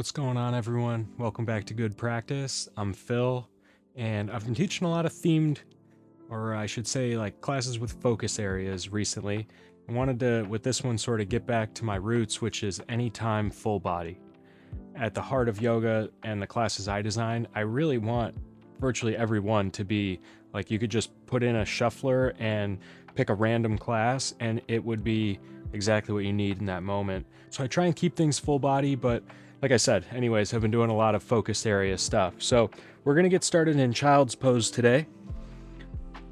What's going on, everyone? Welcome back to Good Practice. I'm Phil, and I've been teaching a lot of themed, or I should say like classes with focus areas recently. I wanted to, with this one, sort of get back to my roots, which is anytime full body. At the heart of yoga and the classes I design, I really want virtually everyone to be like, you could just put in a shuffler and pick a random class and it would be exactly what you need in that moment. So I try and keep things full body, but like I said, anyways, I've been doing a lot of focus area stuff. So we're gonna get started in child's pose today.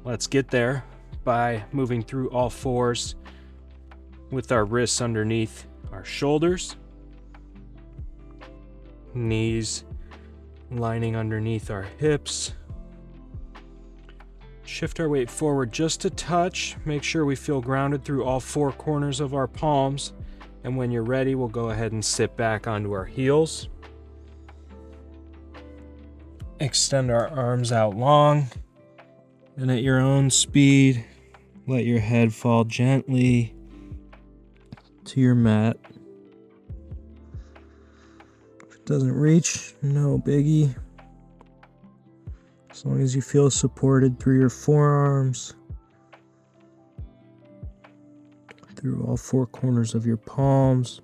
Let's get there by moving through all fours with our wrists underneath our shoulders, knees lining underneath our hips. Shift our weight forward just a touch. Make sure we feel grounded through all four corners of our palms. And when you're ready, we'll go ahead and sit back onto our heels. Extend our arms out long. And at your own speed, let your head fall gently to your mat. If it doesn't reach, no biggie. As long as you feel supported through your forearms, through all four corners of your palms,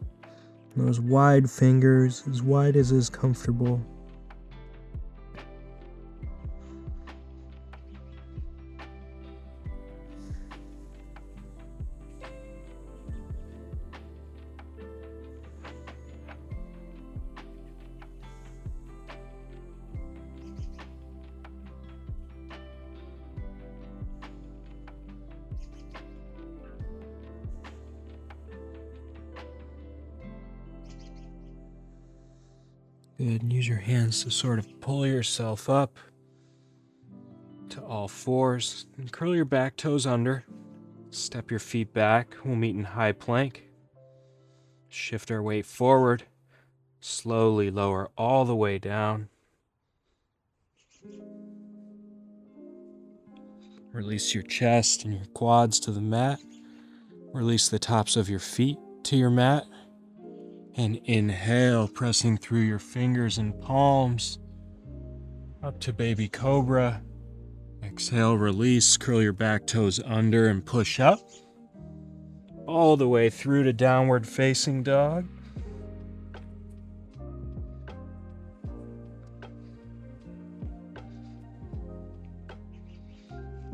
those wide fingers, as wide as is comfortable. Good, and use your hands to sort of pull yourself up to all fours and curl your back toes under. Step your feet back. We'll meet in high plank. Shift our weight forward. Slowly lower all the way down. Release your chest and your quads to the mat. Release the tops of your feet to your mat. And inhale, pressing through your fingers and palms up to baby cobra. Exhale, release, curl your back toes under and push up all the way through to downward facing dog.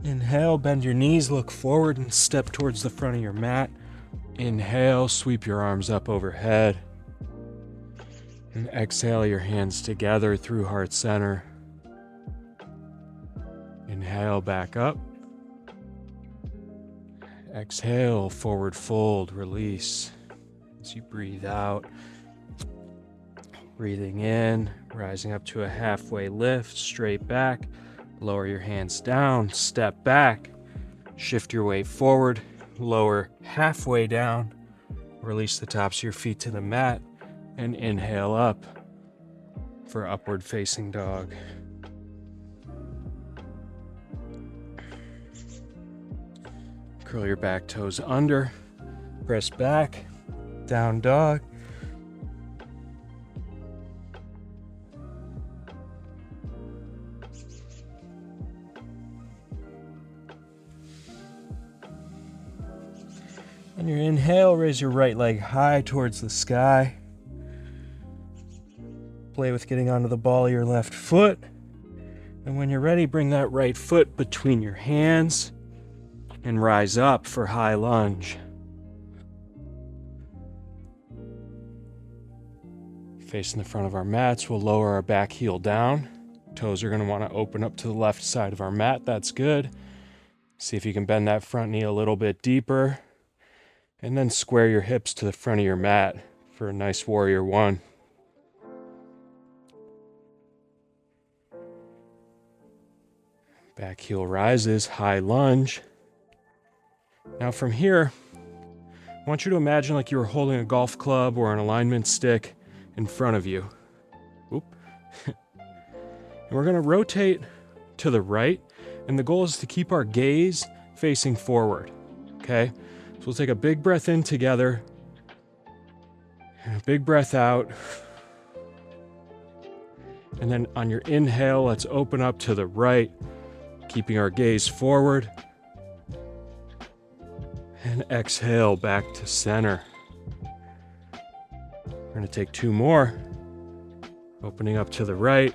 Inhale, bend your knees, look forward and step towards the front of your mat. Inhale, sweep your arms up overhead. And exhale your hands together through heart center. Inhale, back up. Exhale, forward fold, release. As you breathe out, breathing in, rising up to a halfway lift, straight back. Lower your hands down, step back. Shift your weight forward, lower halfway down. Release the tops of your feet to the mat. And inhale up for upward facing dog. Curl your back toes under, press back, down dog. On your inhale, raise your right leg high towards the sky. Play with getting onto the ball of your left foot. And when you're ready, bring that right foot between your hands and rise up for high lunge. Facing the front of our mats, we'll lower our back heel down. Toes are going to want to open up to the left side of our mat. That's good. See if you can bend that front knee a little bit deeper. And then square your hips to the front of your mat for a nice warrior one. Back heel rises, high lunge. Now from here, I want you to imagine like you were holding a golf club or an alignment stick in front of you. Oop. And we're going to rotate to the right, and the goal is to keep our gaze facing forward, okay? So we'll take a big breath in together, and a big breath out. And then on your inhale, let's open up to the right, keeping our gaze forward. And exhale back to center. We're going to take 2 more. Opening up to the right.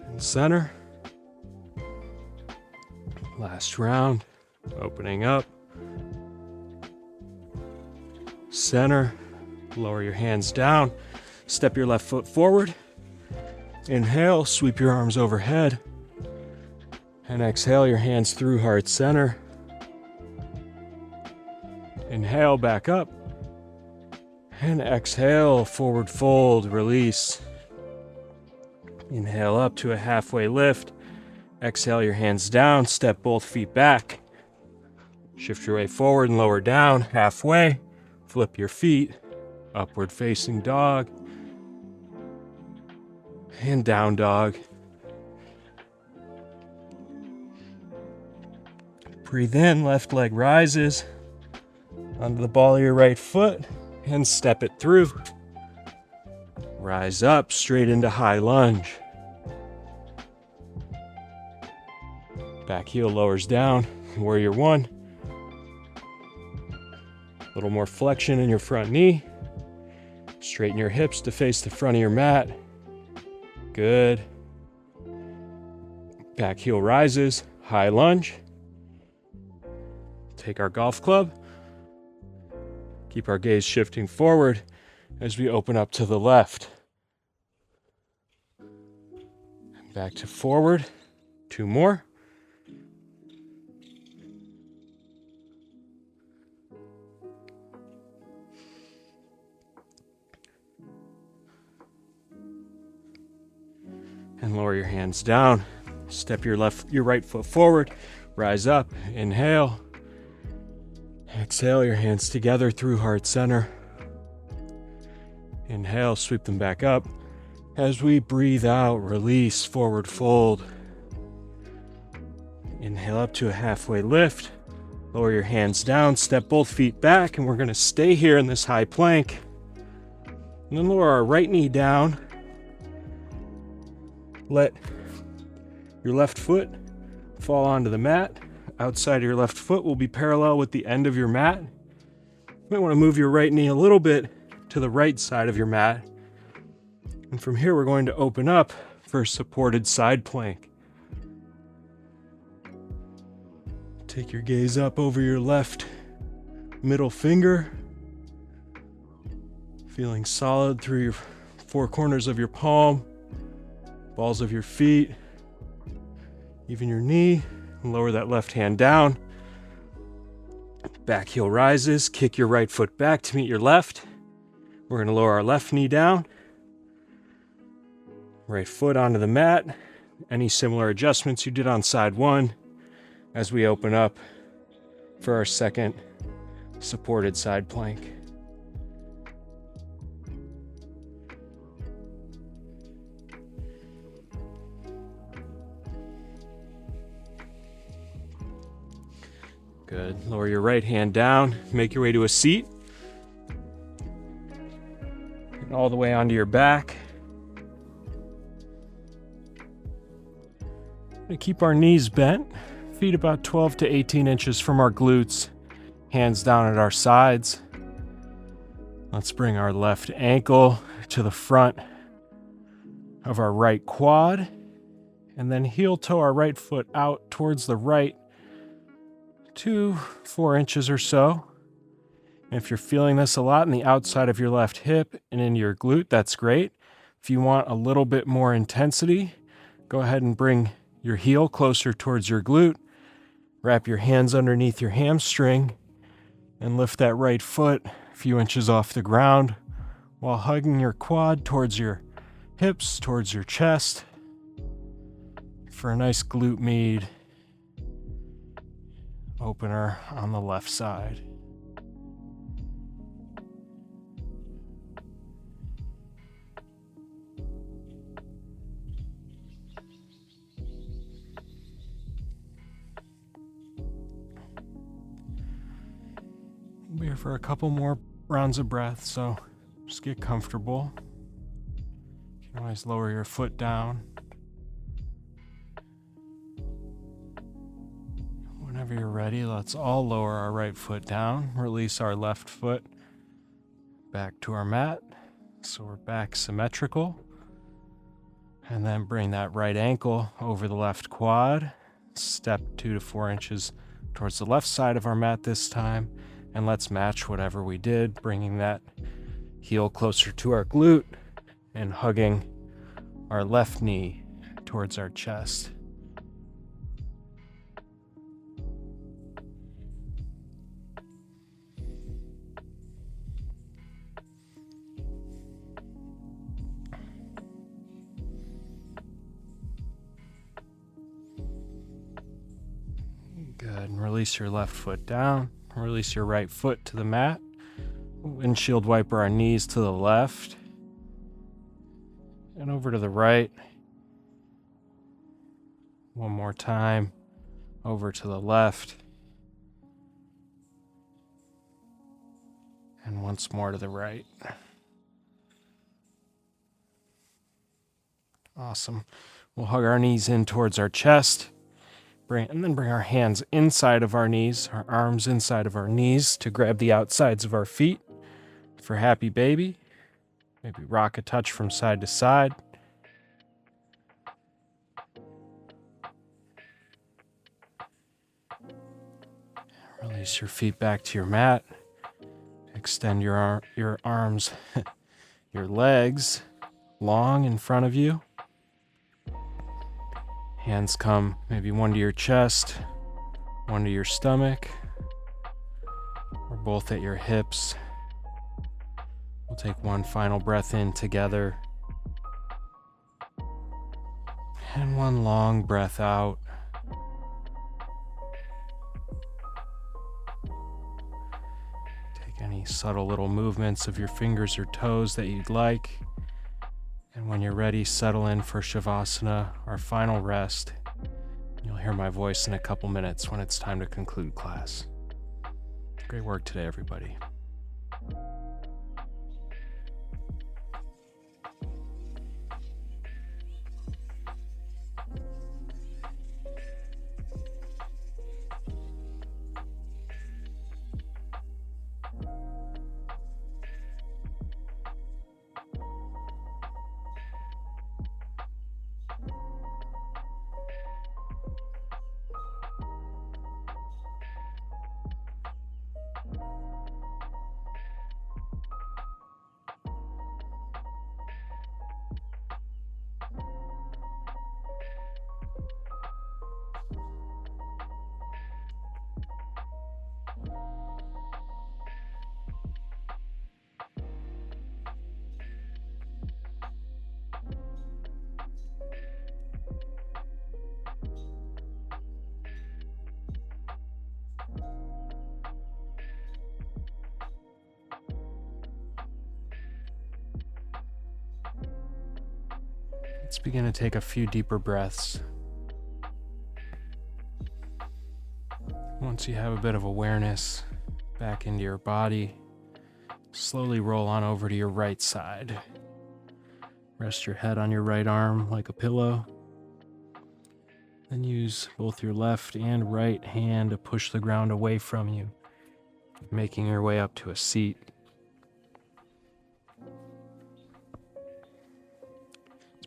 And center. Last round. Opening up. Center. Lower your hands down. Step your left foot forward. Inhale, sweep your arms overhead. And exhale your hands through heart center. Inhale, back up. And exhale, forward fold, release. Inhale up to a halfway lift. Exhale your hands down, step both feet back. Shift your weight forward and lower down, halfway. Flip your feet, upward facing dog. And down dog. Breathe in, left leg rises onto the ball of your right foot and step it through. Rise up, straight into high lunge. Back heel lowers down, warrior 1. A little more flexion in your front knee. Straighten your hips to face the front of your mat. Good. Back heel rises, high lunge. Take our golf club. Keep our gaze shifting forward as we open up to the left. Back to forward. 2 more. And lower your hands down. Step your right foot forward. Rise up. Inhale. Exhale your hands together through heart center. Inhale, sweep them back up. As we breathe out, release, forward fold. Inhale up to a halfway lift. Lower your hands down, step both feet back, and we're going to stay here in this high plank. And then lower our right knee down. Let your left foot fall onto the mat. Outside of your left foot will be parallel with the end of your mat. You might want to move your right knee a little bit to the right side of your mat. And from here, we're going to open up for a supported side plank. Take your gaze up over your left middle finger. Feeling solid through your 4 corners of your palm, balls of your feet, even your knee. Lower that left hand down. Back heel rises. Kick your right foot back to meet your left. We're going to lower our left knee down. Right foot onto the mat. Any similar adjustments you did on side 1 as we open up for our second supported side plank. Good. Lower your right hand down. Make your way to a seat. And all the way onto your back. We keep our knees bent. Feet about 12 to 18 inches from our glutes. Hands down at our sides. Let's bring our left ankle to the front of our right quad. And then heel toe our right foot out towards the right 2-4 inches or so. And if you're feeling this a lot in the outside of your left hip and in your glute, that's great. If you want a little bit more intensity, go ahead and bring your heel closer towards your glute. Wrap your hands underneath your hamstring and lift that right foot a few inches off the ground while hugging your quad towards your hips, towards your chest for a nice glute med opener on the left side. We'll be here for a couple more rounds of breath, so just get comfortable. Always lower your foot down. Whenever you're ready, let's all lower our right foot down. Release our left foot back to our mat. So we're back symmetrical. And then bring that right ankle over the left quad. Step 2 to 4 inches towards the left side of our mat this time. And let's match whatever we did, bringing that heel closer to our glute and hugging our left knee towards our chest. Good, and release your left foot down. Release your right foot to the mat. Windshield wiper our knees to the left. And over to the right. One more time. Over to the left. And once more to the right. Awesome. We'll hug our knees in towards our chest. And then bring our hands inside of our knees, our arms inside of our knees to grab the outsides of our feet for happy baby. Maybe rock a touch from side to side. Release your feet back to your mat. Extend your arms, your legs long in front of you. Hands come maybe one to your chest, one to your stomach, or both at your hips. We'll take one final breath in together. And one long breath out. Take any subtle little movements of your fingers or toes that you'd like. And when you're ready, settle in for Shavasana, our final rest. You'll hear my voice in a couple minutes when it's time to conclude class. Great work today, everybody. Let's begin to take a few deeper breaths. Once you have a bit of awareness back into your body, slowly roll on over to your right side. Rest your head on your right arm like a pillow. Then use both your left and right hand to push the ground away from you, making your way up to a seat.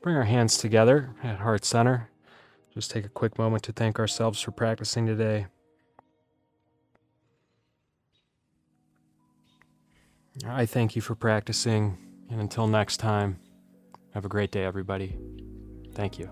Bring our hands together at heart center. Just take a quick moment to thank ourselves for practicing today. I thank you for practicing, and until next time, have a great day, everybody. Thank you.